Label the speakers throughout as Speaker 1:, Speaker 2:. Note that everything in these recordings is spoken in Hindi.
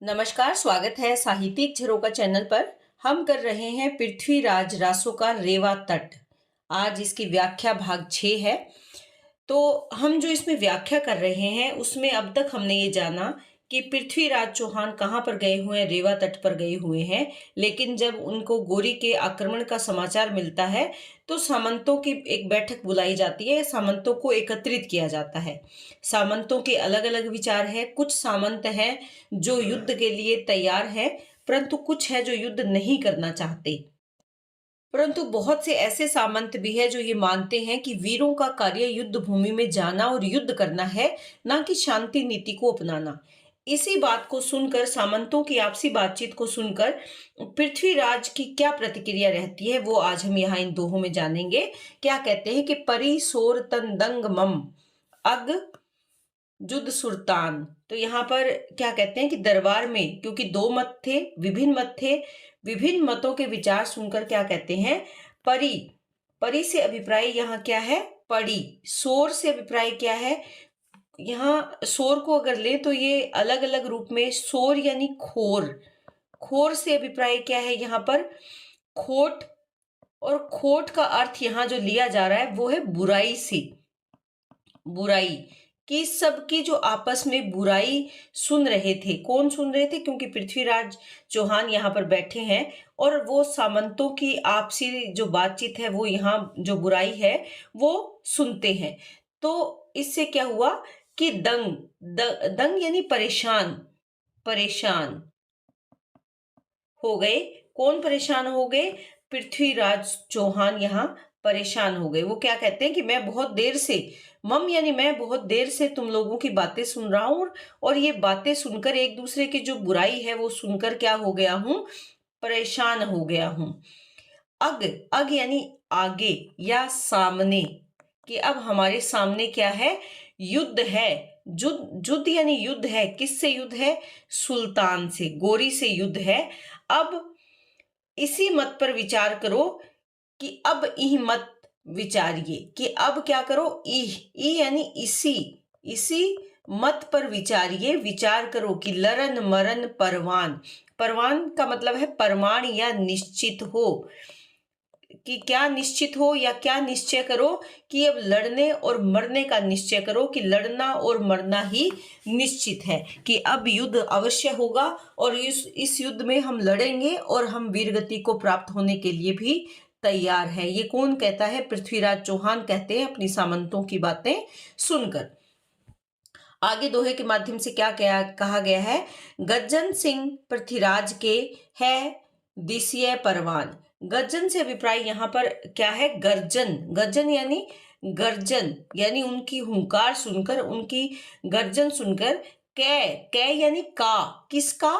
Speaker 1: नमस्कार, स्वागत है साहित्यिक झरोका चैनल पर। हम कर रहे हैं पृथ्वीराज रासो का रेवा तट। आज इसकी व्याख्या भाग 6 है। तो हम जो इसमें व्याख्या कर रहे हैं उसमें अब तक हमने ये जाना कि पृथ्वीराज चौहान कहाँ पर गए हुए हैं, रेवा तट पर गए हुए हैं। लेकिन जब उनको गोरी के आक्रमण का समाचार मिलता है तो सामंतों की एक बैठक बुलाई जाती है, सामंतों को एकत्रित किया जाता है। सामंतों के अलग अलग विचार है। कुछ सामंत हैं जो युद्ध के लिए तैयार है, परंतु कुछ है जो युद्ध नहीं करना चाहते। परंतु बहुत से ऐसे सामंत भी है जो ये मानते हैं कि वीरों का कार्य युद्ध भूमि में जाना और युद्ध करना है, ना कि शांति नीति को अपनाना। इसी बात को सुनकर, सामंतों की आपसी बातचीत को सुनकर पृथ्वीराज की क्या प्रतिक्रिया रहती है वो आज हम यहाँ इन दोहों में जानेंगे। क्या कहते हैं कि परी सोर तन दंग मम अग जुद सुल्तान। तो यहाँ पर क्या कहते हैं कि दरबार में, क्योंकि दो मत थे, विभिन्न मत थे, विभिन्न मतों के विचार सुनकर क्या कहते हैं, परी। परी से अभिप्राय यहाँ क्या है, पड़ी। सोर से अभिप्राय क्या है, यहाँ सोर को अगर ले तो ये अलग अलग रूप में सोर यानी खोर। खोर से अभिप्राय क्या है यहाँ पर, खोट। और खोट का अर्थ यहाँ जो लिया जा रहा है वो है बुराई से। बुराई कि सबकी जो आपस में बुराई सुन रहे थे। कौन सुन रहे थे, क्योंकि पृथ्वीराज चौहान यहाँ पर बैठे हैं और वो सामंतों की आपसी जो बातचीत है वो यहाँ जो बुराई है वो सुनते हैं। तो इससे क्या हुआ कि दंग यानी परेशान, परेशान हो गए। कौन परेशान हो गए, पृथ्वीराज चौहान यहाँ परेशान हो गए। वो क्या कहते हैं कि मैं बहुत देर से, मम यानी मैं बहुत देर से तुम लोगों की बातें सुन रहा हूं, और ये बातें सुनकर, एक दूसरे की जो बुराई है वो सुनकर क्या हो गया हूं, परेशान हो गया हूं। अग, अग यानी आगे या सामने, कि अब हमारे सामने क्या है, युद्ध है। युद्ध यानी युद्ध है। किससे युद्ध है, सुल्तान से, गोरी से युद्ध है। अब इसी मत पर विचार करो कि अब इह मत विचारिए, कि अब क्या करो, ई यानी इसी, इसी मत पर विचारिए, विचार करो कि लरन मरन परवान। परवान का मतलब है परमाण या निश्चित हो, कि क्या निश्चित हो या क्या निश्चय करो, कि अब लड़ने और मरने का निश्चय करो, कि लड़ना और मरना ही निश्चित है, कि अब युद्ध अवश्य होगा और इस युद्ध में हम लड़ेंगे और हम वीरगति को प्राप्त होने के लिए भी तैयार है। ये कौन कहता है, पृथ्वीराज चौहान कहते हैं अपनी सामंतों की बातें सुनकर। आगे दोहे के माध्यम से क्या कहा गया है, गज्जन सिंह पृथ्वीराज के है दिसिय परवान। गर्जन से अभिप्राय यहाँ पर क्या है, गर्जन। गर्जन यानी गर्जन, यानी उनकी हुंकार सुनकर, उनकी गर्जन सुनकर। कै यानी का, किसका,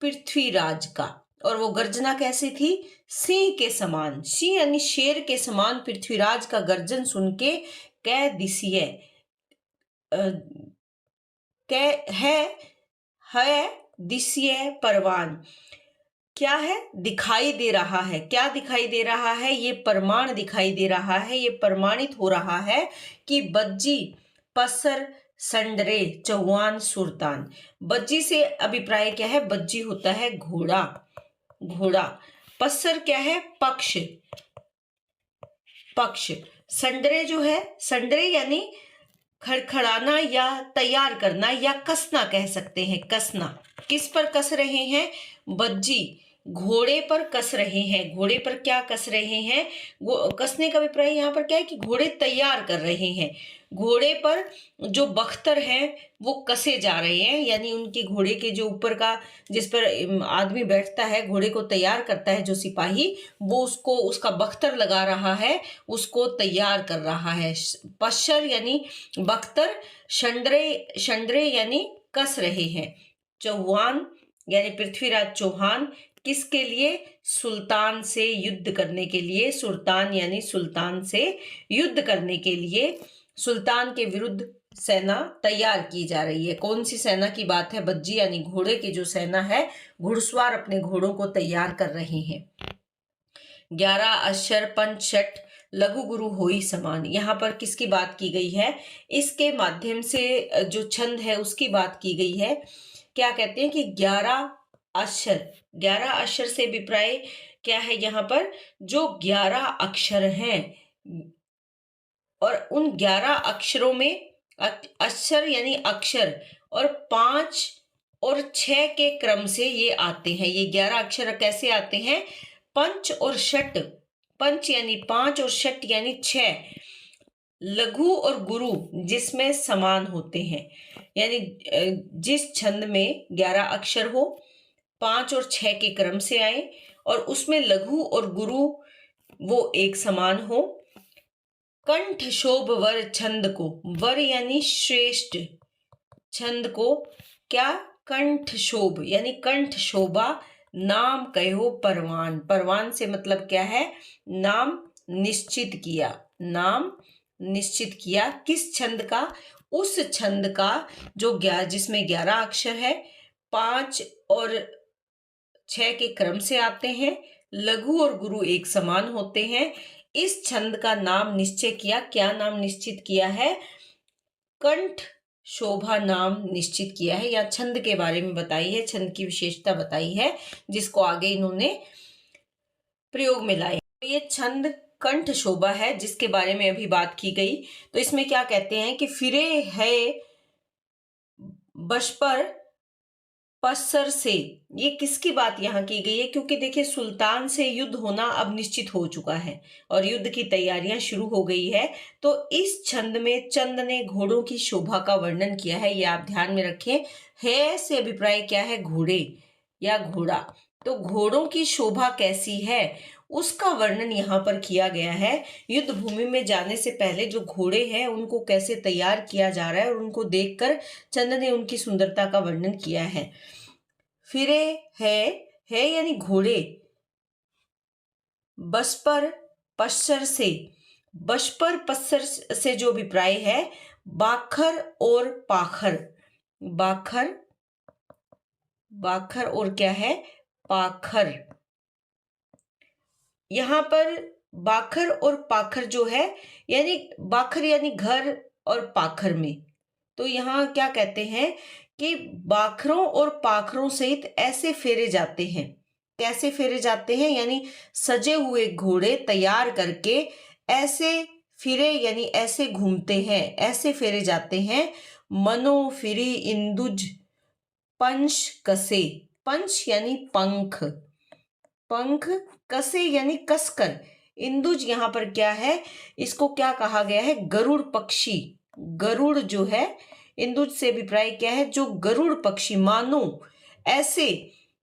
Speaker 1: पृथ्वीराज का। और वो गर्जना कैसी थी, सिंह के समान। सिंह यानी शेर के समान पृथ्वीराज का गर्जन सुन के कै दिसिए, कै है दिसिए परवान, क्या है, दिखाई दे रहा है। क्या दिखाई दे रहा है, ये प्रमाण दिखाई दे रहा है, ये प्रमाणित हो रहा है कि बज्जी पसर संडरे चौहान सुल्तान। बज्जी से अभिप्राय क्या है, बज्जी होता है घोड़ा, घोड़ा। पसर क्या है, पक्ष, पक्ष। संडरे जो है, संडरे यानी खड़खड़ाना या तैयार करना या कसना कह सकते हैं, कसना। किस पर कस रहे हैं, बज्जी घोड़े पर कस रहे हैं। घोड़े पर क्या कस रहे हैं, कसने का अभिप्राय यहाँ पर क्या है कि घोड़े तैयार कर रहे हैं। घोड़े पर जो बख्तर हैं वो कसे जा रहे हैं, यानी उनके घोड़े के जो ऊपर का, जिस पर आदमी बैठता है, घोड़े को तैयार करता है जो सिपाही, वो उसको, उसका बख्तर लगा रहा है, उसको तैयार कर रहा है। पश्चर यानी बख्तर, शंडरे, शंडरे यानी कस रहे हैं। चौहान यानी पृथ्वीराज चौहान किसके लिए, सुल्तान से युद्ध करने के लिए। सुल्तान यानी सुल्तान से युद्ध करने के लिए, सुल्तान के विरुद्ध सेना तैयार की जा रही है। कौन सी सेना की बात है, बज्जी यानी घोड़े की जो सेना है, घुड़सवार अपने घोड़ों को तैयार कर रहे हैं। 11 अक्षर पंच छठ लघु गुरु होई समान। यहाँ पर किसकी बात की गई है, इसके माध्यम से जो छंद है उसकी बात की गई है क्या कहते हैं कि 11 अक्षर, 11 अक्षर से अभिप्राय क्या है यहाँ पर, जो 11 अक्षर हैं और उन 11 अक्षरों में अक्षर यानी अक्षर और 5 और 6 के क्रम से ये आते हैं। ये 11 अक्षर कैसे आते हैं, पंच और षट, पंच यानी 5 और षट यानी 6, लघु और गुरु जिसमें समान होते हैं, यानी जिस छंद में 11 अक्षर हो, 5 और 6 के क्रम से आए और उसमें लघु और गुरु वो एक समान हो। कंठ शोभ वर छंद को, वर यानी श्रेष्ठ, छंद को क्या, कंठ शोभ यानी कंठ शोभा, नाम कहो परवान, परवान से मतलब क्या है, नाम निश्चित किया, नाम निश्चित किया किस छंद का, उस छंद का जो जिसमें 11 अक्षर है, 5 और 6 के क्रम से आते हैं, लघु और गुरु एक समान होते हैं। इस छंद का नाम निश्चय किया, क्या नाम निश्चित किया है, कंठ शोभा नाम निश्चित किया है, या छंद के बारे में बताई है, छंद की विशेषता बताई है, जिसको आगे इन्होंने प्रयोग में लाए। तो ये छंद कंठ शोभा है जिसके बारे में अभी बात की गई। तो इसमें क्या कहते हैं कि फिरे है बशपर पसर से, ये किसकी बात यहाँ की गई है, क्योंकि देखिए सुल्तान से युद्ध होना अब निश्चित हो चुका है और युद्ध की तैयारियां शुरू हो गई है। तो इस छंद में चंद ने घोड़ों की शोभा का वर्णन किया है, ये आप ध्यान में रखें। है से अभिप्राय क्या है, घोड़े या घोड़ा, तो घोड़ों की शोभा कैसी है उसका वर्णन यहाँ पर किया गया है। युद्ध भूमि में जाने से पहले जो घोड़े हैं उनको कैसे तैयार किया जा रहा है और उनको देखकर चंद ने उनकी सुंदरता का वर्णन किया है। फिरे है यानी घोड़े, बशपर पश्चर से, बशपर पश्चर से जो अभिप्राय है, बाखर और पाखर, बाखर, बाखर और क्या है, पाखर। यहां पर बाखर और पाखर जो है, यानी बाखर यानी घर और पाखर में, तो यहाँ क्या कहते हैं कि बाखरों और पाखरों सहित ऐसे फेरे जाते हैं, कैसे फेरे जाते हैं, यानी सजे हुए घोड़े तैयार करके ऐसे फिरे यानी ऐसे घूमते हैं, ऐसे फेरे जाते हैं। मनो फिरी इंदुज पंच कसे, पंच यानी पंख, पंख, कसे यानी कसकर, इंदुज यहाँ पर क्या है, इसको क्या कहा गया है, गरुड़ पक्षी, गरुड़ जो है, इंदुज से अभिप्राय क्या है, जो गरुड़ पक्षी मानो ऐसे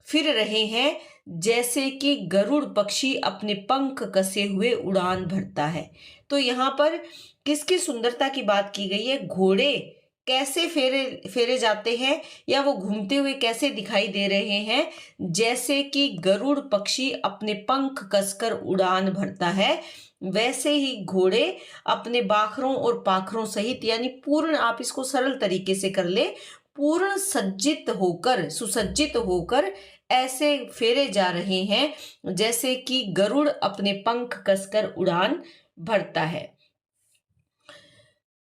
Speaker 1: फिर रहे हैं जैसे कि गरुड़ पक्षी अपने पंख कसे हुए उड़ान भरता है। तो यहाँ पर किसकी सुंदरता की बात की गई है, घोड़े कैसे फेरे फेरे जाते हैं या वो घूमते हुए कैसे दिखाई दे रहे हैं, जैसे कि गरुड़ पक्षी अपने पंख कसकर उड़ान भरता है, वैसे ही घोड़े अपने बाखरों और पाखरों सहित, यानी पूर्ण, आप इसको सरल तरीके से कर ले, पूर्ण सज्जित होकर, सुसज्जित होकर ऐसे फेरे जा रहे हैं जैसे कि गरुड़ अपने पंख कसकर उड़ान भरता है।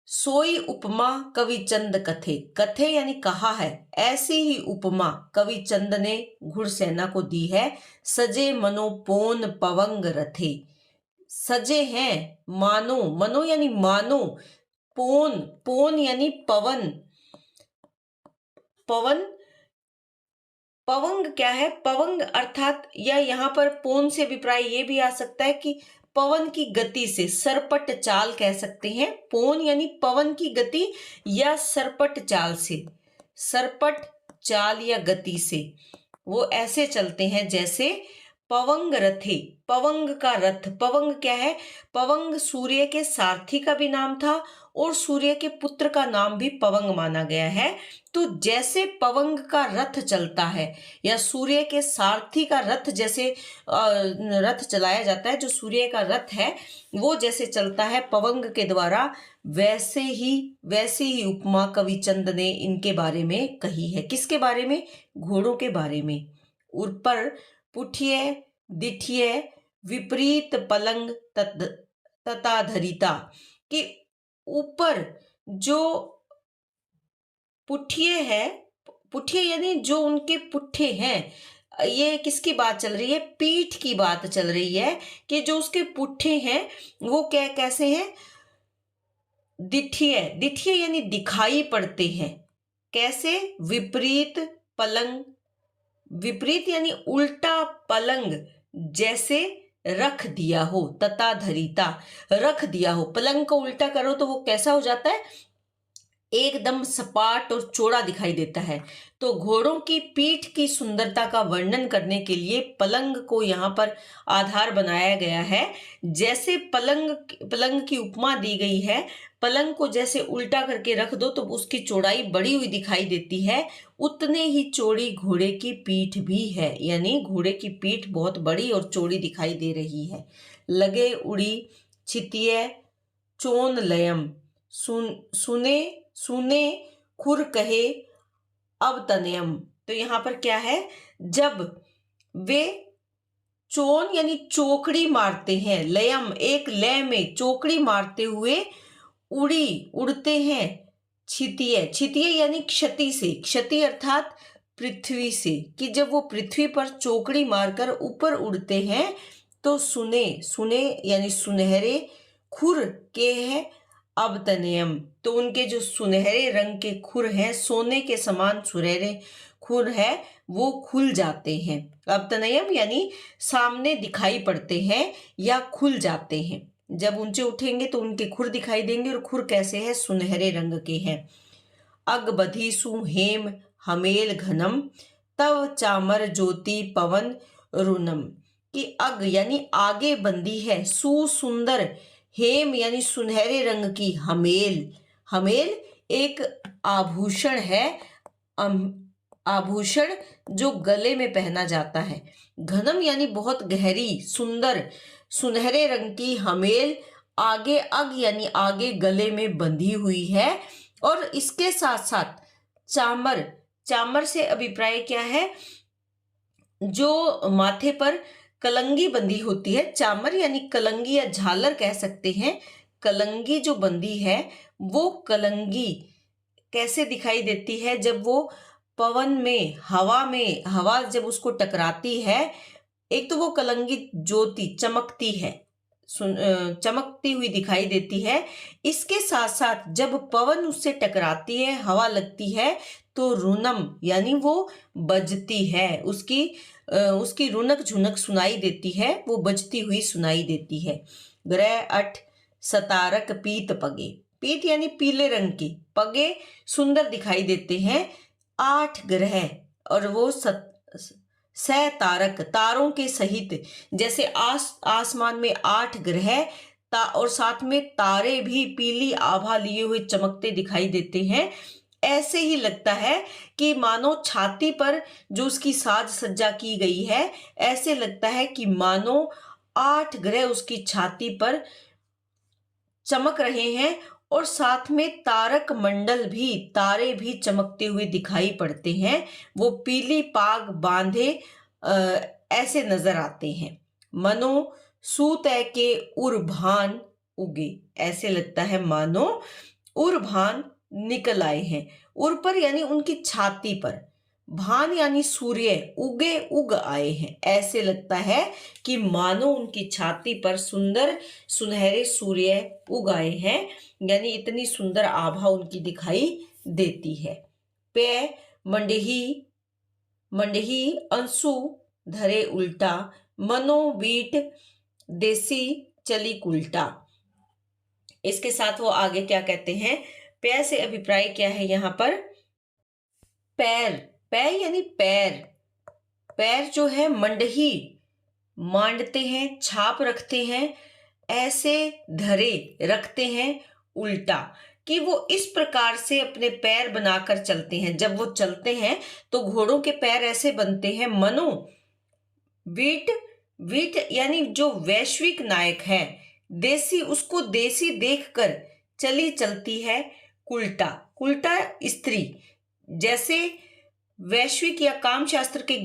Speaker 1: सोई उपमा कवि चंद कथे, कथे यानी कहा है, ऐसी ही उपमा कवि चंद ने घुड़सेना को दी है। सजे मनो पोन पवंग रथे, सजे हैं मानो, मनो यानी मानो, पोन, पोन यानी पवन, पवन, पवंग क्या है, पवंग अर्थात, या यहाँ पर पोन से अभिप्राय ये भी आ सकता है कि पवन की गति से, सरपट चाल कह सकते हैं, पोन यानी पवन की गति या सरपट चाल से, सरपट चाल या गति से वो ऐसे चलते हैं जैसे पवंग रथे, पवंग का रथ, पवंग क्या है, पवंग सूर्य के सारथी का भी नाम था और सूर्य के पुत्र का नाम भी पवंग माना गया है। तो जैसे पवंग का रथ चलता है या सूर्य के सारथी का रथ, जैसे रथ चलाया जाता है, जो सूर्य का रथ है वो जैसे चलता है पवंग के द्वारा, वैसे ही उपमा कवि चंद ने इनके बारे में कही है। किसके बारे में, घोड़ों के बारे में। ऊपर पुठिए दिठिए विपरीत पलंग तथा धरिता, कि ऊपर जो पुठिए है, पुठिए यानी जो उनके पुट्ठे हैं, ये किसकी बात चल रही है? पीठ की बात चल रही है कि जो उसके पुट्ठे हैं वो क्या कैसे हैं? दिठिए, दिठिए यानी दिखाई पड़ते हैं। कैसे? विपरीत पलंग, विपरीत यानी उल्टा पलंग जैसे रख दिया हो, तथा धरिता, रख दिया हो। पलंग को उल्टा करो तो वो कैसा हो जाता है? एकदम सपाट और चौड़ा दिखाई देता है। तो घोड़ों की पीठ की सुंदरता का वर्णन करने के लिए पलंग को यहाँ पर आधार बनाया गया है। जैसे पलंग पलंग की उपमा दी गई है, पलंग को जैसे उल्टा करके रख दो तो उसकी चौड़ाई बढ़ी हुई दिखाई देती है, उतने ही चौड़ी घोड़े की पीठ भी है। यानी घोड़े की पीठ बहुत बड़ी और चौड़ी दिखाई दे रही है। लगे उड़ी छितिय चोन लयम, सुने सुने खुर कहे अब तनयम। तो यहाँ पर क्या है? जब वे चोन यानी चौकड़ी मारते हैं, लयम एक लय में चौकड़ी मारते हुए उड़ते हैं, क्षितिय, क्षितिय यानी क्षति से, क्षति अर्थात पृथ्वी से, कि जब वो पृथ्वी पर चौकड़ी मारकर ऊपर उड़ते हैं तो सुने, सुने यानी सुनहरे, खुर के है अब तनयम, तो उनके जो सुनहरे रंग के खुर हैं, सोने के समान सुनहरे खुर है, वो खुल जाते हैं। अब तनयम यानी सामने दिखाई पड़ते हैं या खुल जाते हैं। जब ऊंचे उठेंगे तो उनके खुर दिखाई देंगे, और खुर कैसे है? सुनहरे रंग के हैं। अग बधीसु हेम हमेल घनम, तव चामर ज्योति पवन रुनम, कि अग यानी आगे बंधी है, सु सुंदर, हेम यानी सुनहरे रंग की, हमेल, हमेल एक आभूषण है, आभूषण जो गले में पहना जाता है। घनम यानी बहुत गहरी, सुंदर, सुनहरे रंग की हमेल आगे, अग यानी आगे गले में बंधी हुई है। और इसके साथ साथ चामर, चामर से अभिप्राय क्या है? जो माथे पर कलंगी बंधी होती है, चामर यानी कलंगी या झालर कह सकते हैं। कलंगी जो बंधी है, वो कलंगी कैसे दिखाई देती है? जब वो पवन में, हवा जब उसको टकराती है, एक तो वो कलंगी ज्योति चमकती है, चमकती हुई दिखाई देती है। इसके साथ साथ जब पवन उससे टकराती है, हवा लगती है, तो रुनम यानी वो बजती है, उसकी रुनक झुनक सुनाई देती है, वो बजती हुई सुनाई देती है। ग्रह अठ सतारक पीत पगे, पीत यानी पीले रंग की, पगे सुंदर दिखाई देते हैं। 8 ग्रह, और वो सह तारक तारों के सहित, जैसे आसमान में 8 ग्रह और साथ में तारे भी पीली आभा लिए हुए चमकते दिखाई देते हैं। ऐसे ही लगता है कि मानो छाती पर जो उसकी साज सज्जा की गई है, ऐसे लगता है कि मानो 8 ग्रह उसकी छाती पर चमक रहे हैं, और साथ में तारक मंडल भी, तारे भी चमकते हुए दिखाई पड़ते हैं। वो पीली पाग बांधे ऐसे नजर आते हैं। मनो सूतय के उर्भान उगे, ऐसे लगता है मानो उर्भान निकल आए हैं। उर पर यानी उनकी छाती पर, भान यानी सूर्य, उगे उग आए हैं। ऐसे लगता है कि मानो उनकी छाती पर सुंदर सुनहरे सूर्य उग आए हैं, यानी इतनी सुंदर आभा उनकी दिखाई देती है। पे मंडही, मंडही अंशु धरे उल्टा, मनोबीट देसी चली उल्टा। इसके साथ वो आगे क्या कहते हैं? पैर से अभिप्राय क्या है यहाँ पर? पैर, पैर यानी पैर, पैर जो है मंडही मांडते हैं, छाप रखते हैं, ऐसे धरे रखते हैं उल्टा, कि वो इस प्रकार से अपने पैर बनाकर चलते हैं। जब वो चलते हैं तो घोड़ों के पैर ऐसे बनते हैं। मनो वीट, वीट यानी जो वैश्विक नायक है, देसी, उसको देसी देखकर चली चलती है कुल्टा, कुल्टा स्त्री, जैसे वैश्विक या काम शास्त्र के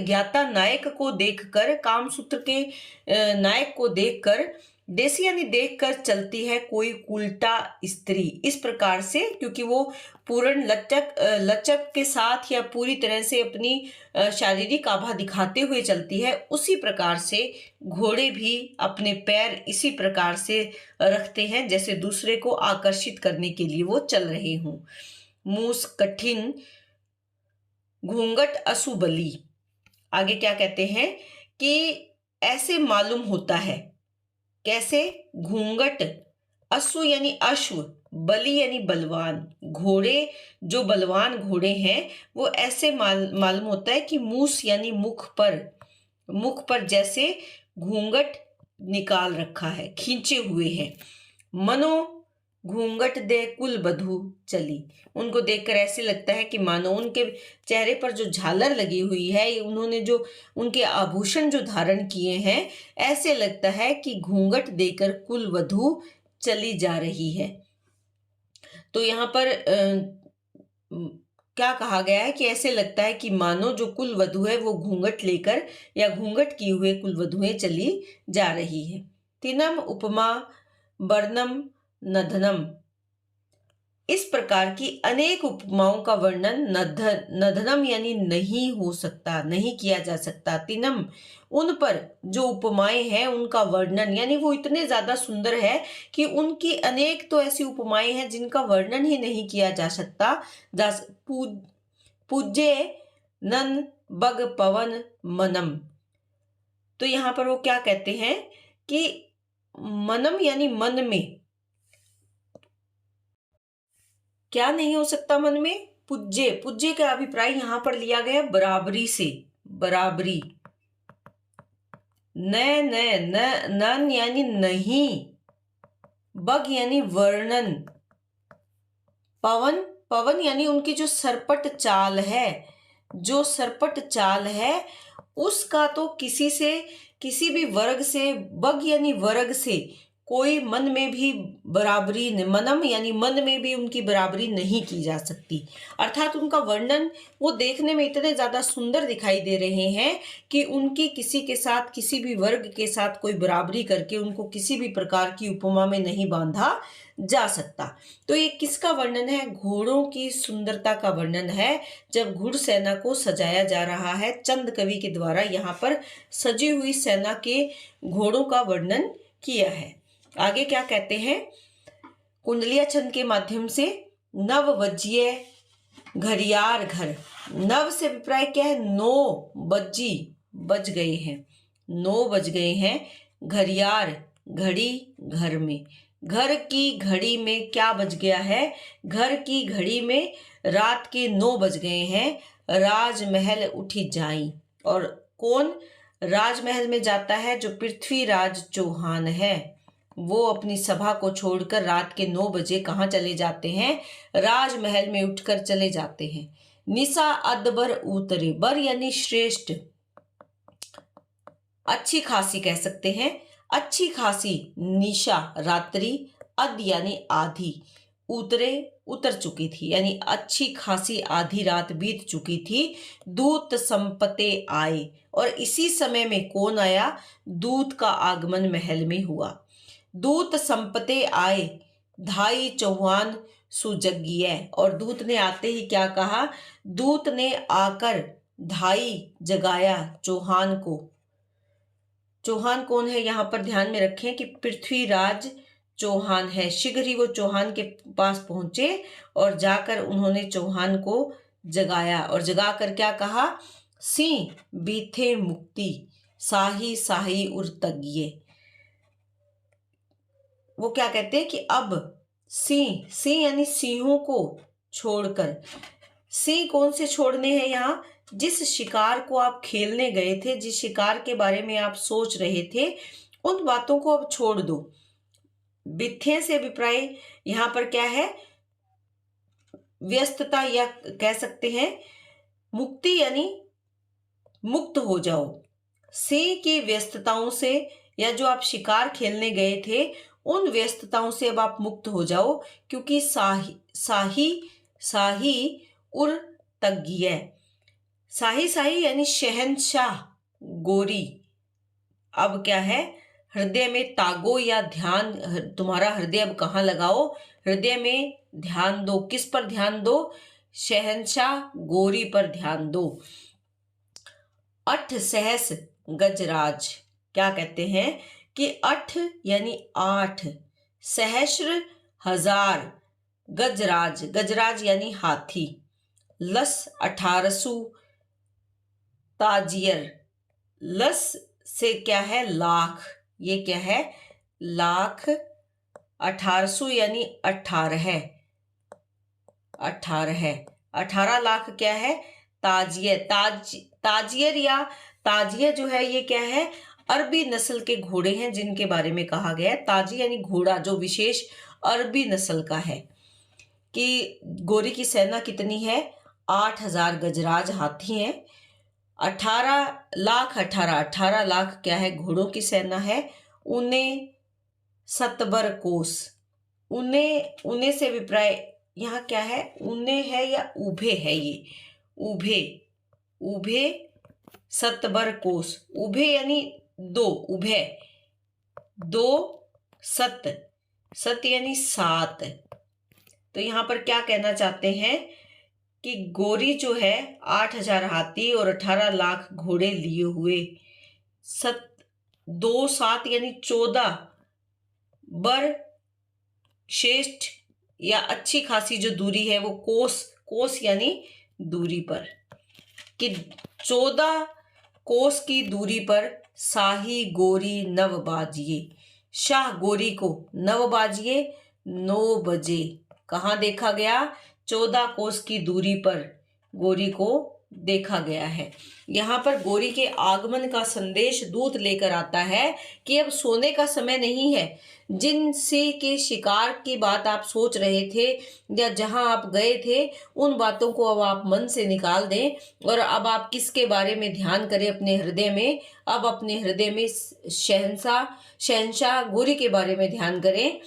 Speaker 1: ज्ञाता नायक को देखकर, काम सूत्र के नायक को देखकर देसी यानी देखकर चलती है कोई उल्टा स्त्री, इस प्रकार से, क्योंकि वो पूर्ण लचक के साथ या पूरी तरह से अपनी शारीरिक आभा दिखाते हुए चलती है, उसी प्रकार से घोड़े भी अपने पैर इसी प्रकार से रखते हैं जैसे दूसरे को आकर्षित करने के लिए वो चल रहे हों। मूस कठिन घूंघट असुबली। आगे क्या कहते हैं कि ऐसे मालूम होता है, कैसे? घूंघट, अश्व यानी अश्व, बली यानी बलवान, घोड़े जो बलवान घोड़े हैं वो ऐसे मालूम होता है कि मूस यानी मुख पर जैसे घूंघट निकाल रखा है, खींचे हुए हैं। मनो घूंघट दे कुल बधू चली, उनको देखकर ऐसे लगता है कि मानो उनके चेहरे पर जो झालर लगी हुई है, उन्होंने जो उनके आभूषण जो धारण किए हैं, ऐसे लगता है कि घूंघट देकर कुल वधू चली जा रही है। तो यहाँ पर क्या कहा गया है कि ऐसे लगता है कि मानो जो कुल वधू है वो घूंघट लेकर या घूंघट किए हुए कुल वधुएं चली जा रही है। तिनम उपमा वर्णम नधनम, इस प्रकार की अनेक उपमाओं का वर्णन नधनम यानी नहीं हो सकता, नहीं किया जा सकता। तिनम, उन पर जो उपमाएं हैं उनका वर्णन यानी वो इतने ज्यादा सुंदर है कि उनकी अनेक तो ऐसी उपमाएं हैं जिनका वर्णन ही नहीं किया जा सकता। पूज्य नन बग पवन मनम, तो यहाँ पर वो क्या कहते हैं कि मनम यानी मन में क्या नहीं हो सकता, मन में? पूज्य का अभिप्राय यहां पर लिया गया बराबरी से, बराबरी। नन यानी नहीं, बग यानी वर्णन, पवन यानी उनकी जो सरपट चाल है, उसका तो किसी भी वर्ग से, बग यानी वर्ग से कोई मन में भी बराबरी, मनम यानी मन में भी उनकी बराबरी नहीं की जा सकती। अर्थात उनका वर्णन वो देखने में इतने ज्यादा सुंदर दिखाई दे रहे हैं कि उनकी किसी के साथ, किसी भी वर्ग के साथ कोई बराबरी करके उनको किसी भी प्रकार की उपमा में नहीं बांधा जा सकता। तो ये किसका वर्णन है? घोड़ों की सुंदरता का वर्णन है, जब घुड़सेना को सजाया जा रहा है। चंद कवि के द्वारा यहाँ पर सजी हुई सेना के घोड़ों का वर्णन किया है। आगे क्या कहते हैं? कुंडलिया छंद के माध्यम से नव वज्य घरियार घर, नव से अभिप्राय क्या है? 9 बज गए हैं, 9 बज गए हैं। घरियार घड़ी घर में, घर की घड़ी में क्या बज गया है? घर की घड़ी में रात के 9 बज गए हैं। राजमहल उठी जाई, और कौन राजमहल में जाता है? जो पृथ्वीराज चौहान है, वो अपनी सभा को छोड़कर रात के 9 बजे कहाँ चले जाते हैं? राजमहल में उठकर चले जाते हैं। निशा अदबर उतरे, बर यानी श्रेष्ठ, अच्छी खासी कह सकते हैं, अच्छी खासी। निशा रात्रि, अद यानी आधी, उतरे उतर चुकी थी, यानी अच्छी खासी आधी रात बीत चुकी थी। दूत संपते आए, और इसी समय में कौन आया? दूत का आगमन महल में हुआ। दूत संपते आए, धाई चौहान सुजगिए, और दूत ने आते ही क्या कहा? दूत ने आकर धाई जगाया चौहान को। चौहान कौन है? यहाँ पर ध्यान में रखें कि पृथ्वीराज चौहान है। शीघ्र ही वो चौहान के पास पहुंचे और जाकर उन्होंने चौहान को जगाया, और जगाकर क्या कहा? सिंह बीथे मुक्ति, साही साही उर्तगिए। वो क्या कहते हैं कि अब सिंह यानी सिंहों को छोड़कर, सिंह कौन से छोड़ने हैं यहाँ? जिस शिकार को आप खेलने गए थे, जिस शिकार के बारे में आप सोच रहे थे, उन बातों को अब छोड़ दो। बिथे से अभिप्राय यहाँ पर क्या है? व्यस्तता, या कह सकते हैं मुक्ति, यानी मुक्त हो जाओ। सिंह की व्यस्तताओं से, या जो आप शिकार खेलने गए थे उन व्यस्तताओं से अब आप मुक्त हो जाओ, क्योंकि साही उर तग्गिय, साही यानी शहंशाह गोरी अब क्या है? हृदय में तागो या ध्यान, तुम्हारा हृदय अब कहाँ लगाओ, हृदय में ध्यान दो। किस पर ध्यान दो, शहंशाह गोरी पर ध्यान दो। अठ सहस गजराज, क्या कहते हैं कि अठ यानी 8, सहस्र हजार, गजराज, गजराज यानी हाथी, लस 1800 ताजियर, लस से क्या है लाख, ये क्या है लाख, 1800 यानी 18, 18 लाख क्या है ताजियर, ताजियर या ताजिया जो है ये क्या है, अरबी नस्ल के घोड़े हैं जिनके बारे में कहा गया है। ताजी यानी घोड़ा, जो विशेष अरबी नस्ल का है। कि गोरी की सेना कितनी है, 8000 गजराज हाथी हैं, 18 लाख क्या है घोड़ों की सेना है, उन्हें सतबर कोस, उन्हें से विप्राय यहाँ क्या है, उन्हें है या उभे है, ये उभे सतबर कोस, उभे यानी 2, उभे 2, सत यानी 7। तो यहाँ पर क्या कहना चाहते हैं कि गोरी जो है 8000 हाथी और 18 लाख घोड़े लिए हुए, 2 7 यानी 14 बर श्रेष्ठ या अच्छी खासी जो दूरी है वो कोस यानी दूरी पर, कि 14 कोस की दूरी पर शाही गोरी नव बाजिए, शाह गोरी को नव बाजिए 9 बजे कहाँ देखा गया, 14 कोस की दूरी पर गोरी को देखा गया है। यहाँ पर गोरी के आगमन का संदेश दूत लेकर आता है कि अब सोने का समय नहीं है। जिनसे के शिकार की बात आप सोच रहे थे या जहां आप गए थे, उन बातों को अब आप मन से निकाल दें और अब आप किसके बारे में ध्यान करें अपने हृदय में, अब अपने हृदय में शहंशाह गोरी के बारे में ध्यान करें,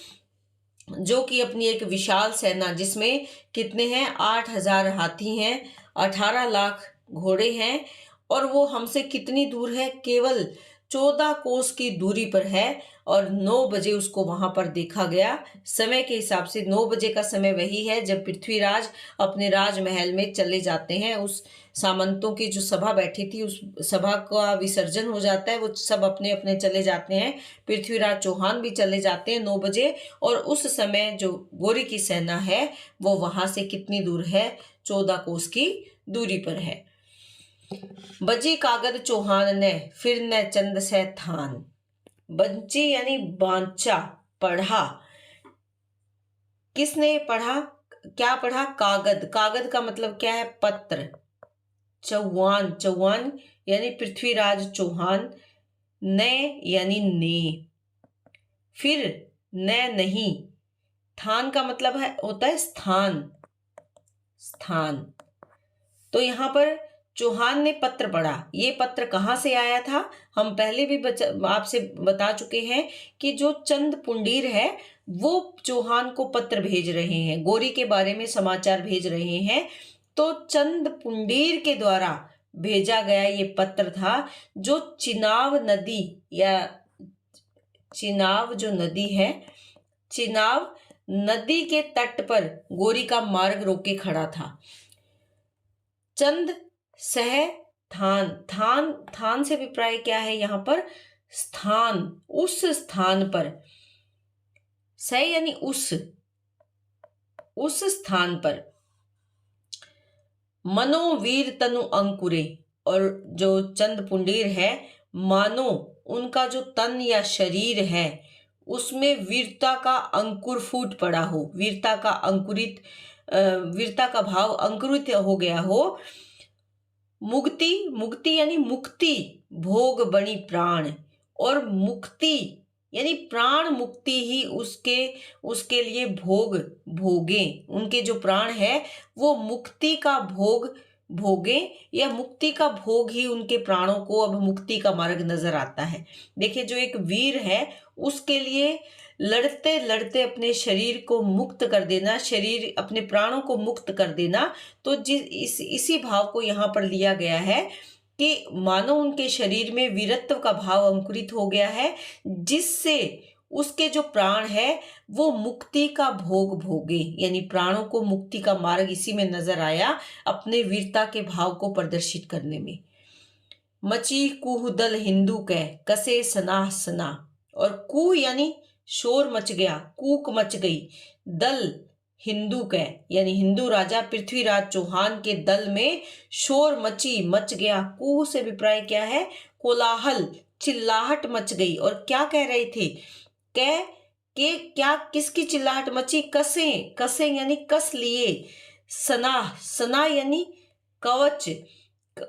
Speaker 1: जो कि अपनी एक विशाल सेना, जिसमें कितने हैं 8000 हाथी हैं, 18 लाख घोड़े हैं, और वो हमसे कितनी दूर है, केवल 14 कोस की दूरी पर है। और 9 बजे उसको वहां पर देखा गया। समय के हिसाब से 9 बजे का समय वही है जब पृथ्वीराज अपने राजमहल में चले जाते हैं। उस सामंतों की जो सभा बैठी थी, उस सभा का विसर्जन हो जाता है, वो सब अपने अपने चले जाते हैं। पृथ्वीराज चौहान भी चले जाते हैं 9 बजे, और उस समय जो गोरी की सेना है वो वहां से कितनी दूर है, 14 कोस की दूरी पर है। बजी कागद चौहान ने फिर न चंद से थान, बंची यानी बांचा, पढ़ा, किसने पढ़ा, क्या पढ़ा, कागद, कागद का मतलब क्या है पत्र, चौहान यानी पृथ्वीराज चौहान, ने यानी ने, फिर न नहीं, थान का मतलब है होता है स्थान। तो यहाँ पर चौहान ने पत्र पढ़ा। ये पत्र कहाँ से आया था, हम पहले भी आपसे बता चुके हैं कि जो चंद पुंडीर है वो चौहान को पत्र भेज रहे हैं, गोरी के बारे में समाचार भेज रहे हैं। तो चंद पुंडीर के द्वारा भेजा गया ये पत्र था, जो चिनाब नदी या चिनाब जो नदी है, चिनाब नदी के तट पर गोरी का मार्ग रोके खड़ा था। चंद सह थान से अभिप्राय क्या है यहाँ पर, स्थान, उस स्थान पर, सह यानी उस स्थान पर, मनोवीर तनु अंकुरे, और जो चंद पुंडीर है, मानो उनका जो तन या शरीर है उसमें वीरता का अंकुर फूट पड़ा हो, वीरता का भाव अंकुरित हो गया हो। मुक्ति यानी मुक्ति, भोग बनी प्राण, और मुक्ति यानी प्राण मुक्ति ही उसके लिए भोगे, उनके जो प्राण है वो मुक्ति का भोगे, या मुक्ति का भोग ही उनके प्राणों को अब मुक्ति का मार्ग नजर आता है। देखिए, जो एक वीर है उसके लिए लड़ते लड़ते अपने शरीर को मुक्त कर देना, शरीर अपने प्राणों को मुक्त कर देना, तो इसी भाव को यहाँ पर लिया गया है कि मानो उनके शरीर में वीरत्व का भाव अंकुरित हो गया है, जिससे उसके जो प्राण है वो मुक्ति का भोग भोगे, यानी प्राणों को मुक्ति का मार्ग इसी में नजर आया, अपने वीरता के भाव को प्रदर्शित करने में। मची कुह दल हिंदू कह कसे सनाह सना, और कुह यानी शोर मच गया, कूक मच गई, दल हिंदू कह यानी हिंदू राजा पृथ्वीराज चौहान के दल में शोर मच गया। कुह से विप्राय क्या है? कोलाहल, चिल्लाहट मच गई। और क्या कह रहे थे? कह के क्या, किसकी चिल्लाहट मची? कसे, कसे यानी कस लिए, सना, सना यानी कवच,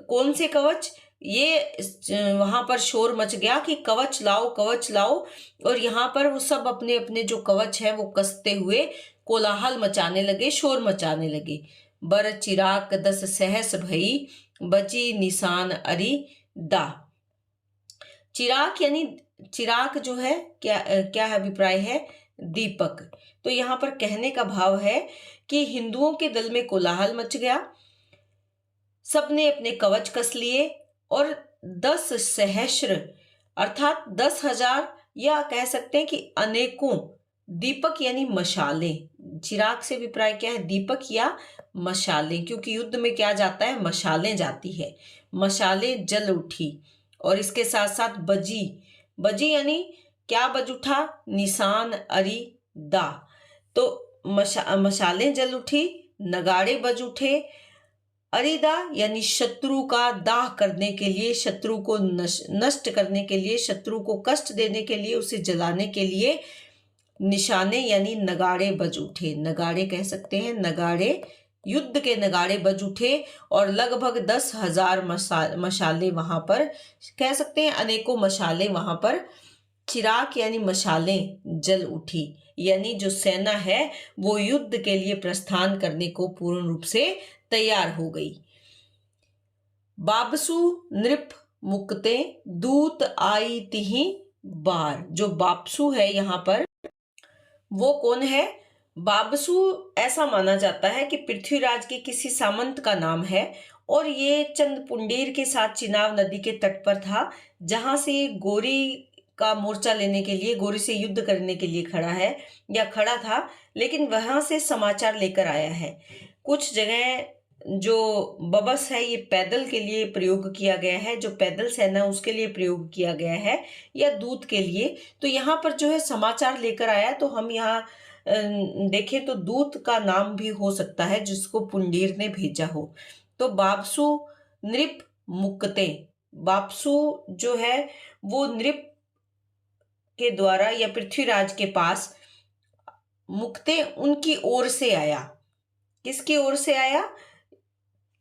Speaker 1: कौन से कवच? ये वहां पर शोर मच गया कि कवच लाओ, कवच लाओ। और यहाँ पर वो सब अपने अपने जो कवच है वो कसते हुए कोलाहल मचाने लगे, शोर मचाने लगे। बर चिराग दस सहस भई बची निशान अरि दा। चिराग यानी चिराग जो है क्या क्या अभिप्राय है? दीपक। तो यहाँ पर कहने का भाव है कि हिंदुओं के दल में कोलाहल मच गया, सबने अपने कवच कस लिए और 10 सहस्र अर्थात 10,000 या कह सकते हैं कि अनेकों दीपक यानी मशालें। चिराग से अभिप्राय क्या है? दीपक या मशालें, क्योंकि युद्ध में क्या जाता है? मशालें जाती है। मशालें जल उठी और इसके साथ साथ बजी, बजी यानी क्या बज उठा? निशान अरि दा। तो मशालें जल उठी, नगाड़े बज उठे, अरिदा यानी शत्रु का दाह करने के लिए, शत्रु को नष्ट करने के लिए, शत्रु को कष्ट देने के लिए, उसे जलाने के लिए निशाने यानी नगाड़े बज उठे। नगाड़े कह सकते हैं, नगाड़े, युद्ध के नगाड़े बज उठे और लगभग 10,000 मशाले वहां पर, कह सकते हैं अनेकों मशाले वहां पर, चिराग यानी मशालें जल उठी, यानी जो सेना है वो युद्ध के लिए प्रस्थान करने को पूर्ण रूप से तैयार हो गई। बाबसु नृप मुक्ते दूत आई तिहि बार। जो बापसु है यहाँ पर वो कौन है? बाबसु ऐसा माना जाता है कि पृथ्वीराज के किसी सामंत का नाम है और ये चंद पुंडीर के साथ चिनाब नदी के तट पर था, जहां से गोरी का मोर्चा लेने के लिए, गोरी से युद्ध करने के लिए खड़ा है या खड़ा था, लेकिन वहां से समाचार लेकर आया है। कुछ जगह जो बबस है ये पैदल के लिए प्रयोग किया गया है, जो पैदल सेना उसके लिए प्रयोग किया गया है, या दूत के लिए। तो यहाँ पर जो है समाचार लेकर आया, तो हम यहाँ देखें तो दूत का नाम भी हो सकता है जिसको पुंडीर ने भेजा हो। तो बापसु नृप मुक्ते, बापसु जो है वो नृप के द्वारा या पृथ्वीराज के पास, मुक्ते उनकी ओर से आया। किसकी ओर से आया?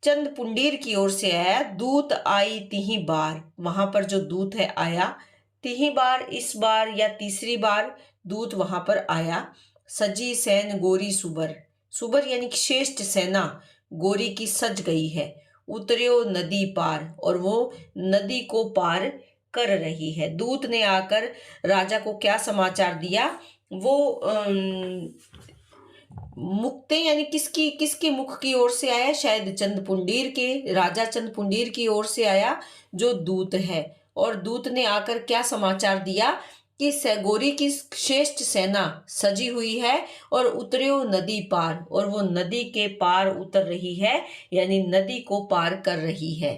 Speaker 1: चंद पुंडीर की ओर से आया। दूत आई तिही बार, वहां पर जो दूत है आया, तिही बार इस बार या तीसरी बार दूत वहां पर आया। सजी सैन गोरी सुबर, सुबर यानी श्रेष्ठ सेना गोरी की सज गई है। उतरियो नदी पार, और वो नदी को पार कर रही है। दूत ने आकर राजा को क्या समाचार दिया? वो मुक्ते यानी किसकी किसके मुख की ओर से आया? शायद चंद पुंडीर के, राजा चंद पुंडीर की ओर से आया जो दूत है। और दूत ने आकर क्या समाचार दिया कि गोरी की श्रेष्ठ सेना सजी हुई है और उतरियो नदी पार, और वो नदी के पार उतर रही है, यानी नदी को पार कर रही है।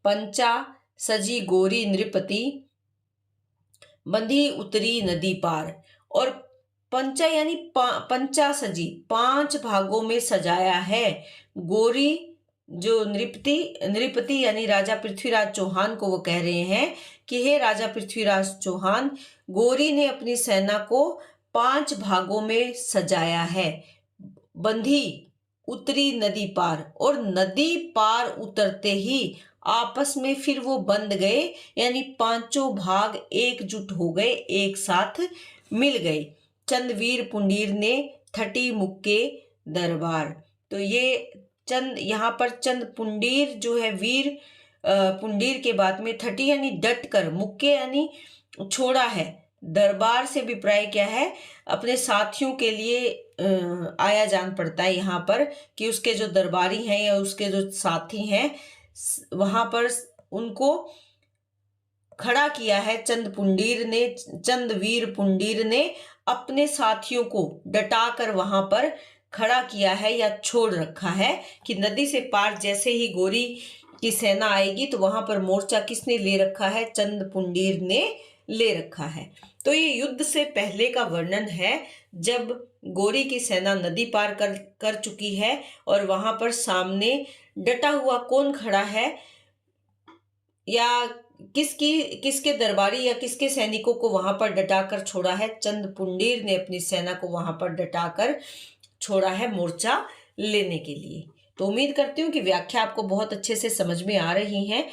Speaker 1: पंचा सजी गोरी नृपति बंधी उतरी नदी पार, और पंचा यानी पंचा सजी, 5 भागों में सजाया है। गोरी जो नृपति यानी राजा पृथ्वीराज चौहान को वो कह रहे हैं कि हे राजा पृथ्वीराज चौहान, गोरी ने अपनी सेना को 5 भागों में सजाया है। बंधी उतरी नदी पार, और नदी पार उतरते ही आपस में फिर वो बंध गए, यानी 5 भाग एकजुट हो गए, एक साथ मिल गए। चंदवीर पुंडीर ने थटी मुक्के दरबार। तो ये चंद, यहाँ पर चंद पुंडीर जो है वीर पुंडीर के बाद में थटी यानी डट कर, मुक्के यानी छोड़ा है, दरबार से अभिप्राय क्या है? अपने साथियों के लिए आया जान पड़ता है यहाँ पर कि उसके जो दरबारी हैं या उसके जो साथी हैं वहां पर उनको खड़ा किया है चंदवीर पुंडीर ने अपने साथियों को डटाकर वहां पर खड़ा किया है या छोड़ रखा है कि नदी से पार जैसे ही गोरी की सेना आएगी तो वहां पर मोर्चा किसने ले रखा है? चंद पुंडीर ने ले रखा है। तो ये युद्ध से पहले का वर्णन है, जब गोरी की सेना नदी पार कर चुकी है और वहां पर सामने डटा हुआ कौन खड़ा है, या किसके दरबारी या किसके सैनिकों को वहां पर डटाकर छोड़ा है? चंद पुंडीर ने अपनी सेना को वहां पर डटाकर छोड़ा है मोर्चा लेने के लिए। तो उम्मीद करती हूँ कि व्याख्या आपको बहुत अच्छे से समझ में आ रही है।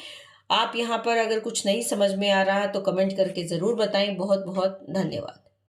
Speaker 1: आप यहाँ पर अगर कुछ नहीं समझ में आ रहा तो कमेंट करके जरूर बताएं। बहुत बहुत धन्यवाद।